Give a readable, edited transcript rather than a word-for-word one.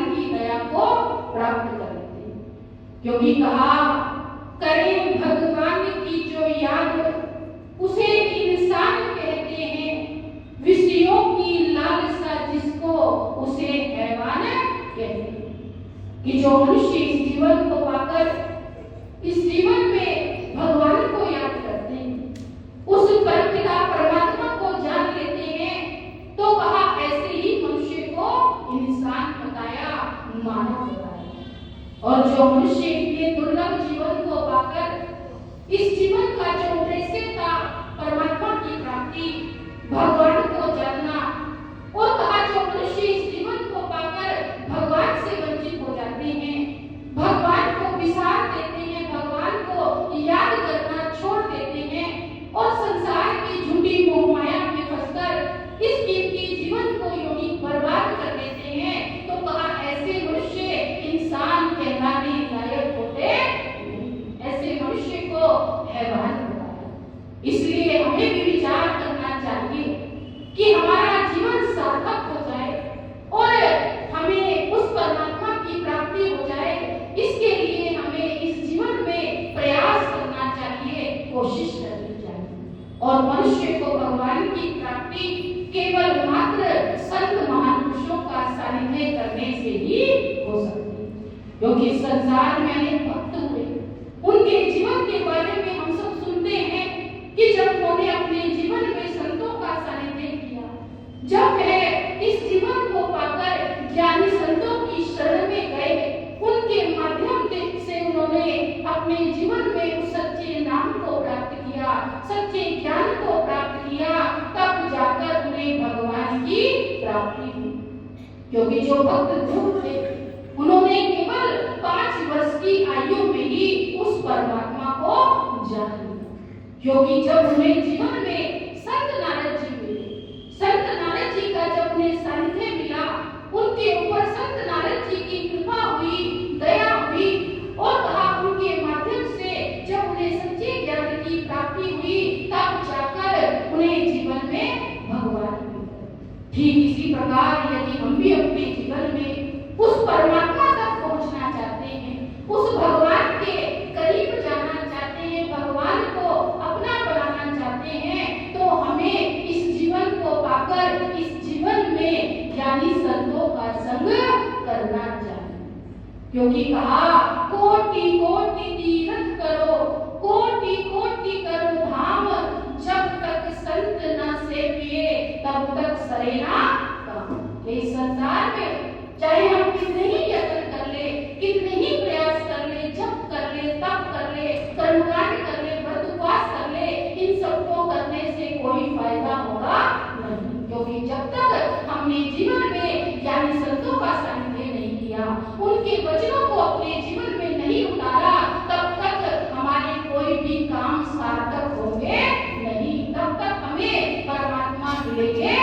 भगवान की दया को प्राप्त कर लेते हैं। क्योंकि कहा, करे भगवान की जो याद उसे इंसान कहते हैं, विषयों की लालसा जिसको उसे हैवान कहते हैं। कि जो मनुष्य इस जीवन को पाकर इस जीवन में भगवान को याद करते हैं, उस परमपिता परमात्मा को जान लेते हैं, तो कहा ऐसे ही मनुष्य को इंसान बताया, मानव बताया। और जो मनुष्य इतने दुर्लभ जीवन को पाकर इस जीवन का जो उद्देश्य था परमात्मा की प्राप्ति, भगवान को जानना, और कहा जो मनुष्य इस जीवन को पाकर भगवान से वंचित हो जाते हैं, भगवान को विसार देते हैं, भगवान को याद करना छोड़ देते हैं और संसार की झूठी मोह माया में फंसकर इस कीमती जीवन को यूं ही बर्बाद कर देते हैं, तो कहा ऐसे मनुष्य इंसान कहलाने लायक होते नहीं, ऐसे मनुष्य को हैवान बताया। इसलिए हमें भी विचार करना चाहिए कि हमारा जीवन सार्थक हो जाए और हमें उस परमात्मा की प्राप्ति हो जाए, इसके लिए हमें इस जीवन में प्रयास करना चाहिए, कोशिश करनी चाहिए। और मनुष्य को भगवान की प्राप्ति केवल मात्र संत महापुरुषों का सानिध्य करने से ही हो सकती है। क्योंकि संसार में अनेक भक्त हुए, उनके जीवन के बारे में हम सब सुनते हैं कि जब उन्होंने अपने जीवन में संतों का सानिध्य किया, जब वह इस जीवन को पाकर ज्ञानी संतों की शरण में गए, उनके माध्यम से उन्होंने अपने जीवन में उस सच्चे नाम को प्राप्त किया, सच्चे ज्ञान को प्राप्त किया, तब जाकर उन्हें भगवान की प्राप्ति हुई। क्योंकि जो भक्त ध्रुव थे, उन्होंने केवल 5 वर्ष की आयु में ही उस परमात्मा को जान लिया। क्योंकि जब उन्हें जीवन में संत नारद जी मिले, संत नारद जी का जब उन्हें सानिध्य मिला, उनके ऊपर संत नारद जी की कृपा हुई, दया हुई, और कहा उनके माध्यम से जब उन्हें सच्चे ज्ञान की प्राप्ति हुई, तब जाकर उन्हें जीवन में भगवान मिले। ठीक इसी प्रकार यदि हम भी अपने जीवन में उस परमात्मा तक पहुंचना चाहते हैं, उस भगवान के करीब जाना चाहते हैं, भगवान को अपना बनाना चाहते हैं, तो हमें इस जीवन को पाकर इस जीवन में ज्ञानी संतों का संग करना चाहिए। क्योंकि कहा, कोटि कोटि तीर्थ करो, कोटि कोटि करो धाम, जब तक संत न सेविए तब तक सरे ना काम। इस संसार में चाहे हम कितने ही यत्न कर ले, कितने ही प्रयास कर ले, जप कर ले, तप कर ले, कर्मकांड कर ले, व्रत उपवास कर ले, इन सबको करने से कोई फायदा होगा नहीं। क्योंकि जब तक हमने जीवन में ज्ञानी संतों का सानिध्य नहीं किया, उनके वचनों को अपने जीवन में नहीं उतारा, तब तक हमारे कोई भी काम सार्थक होंगे नहीं, तब तक हमें परमात्मा मिलेंगे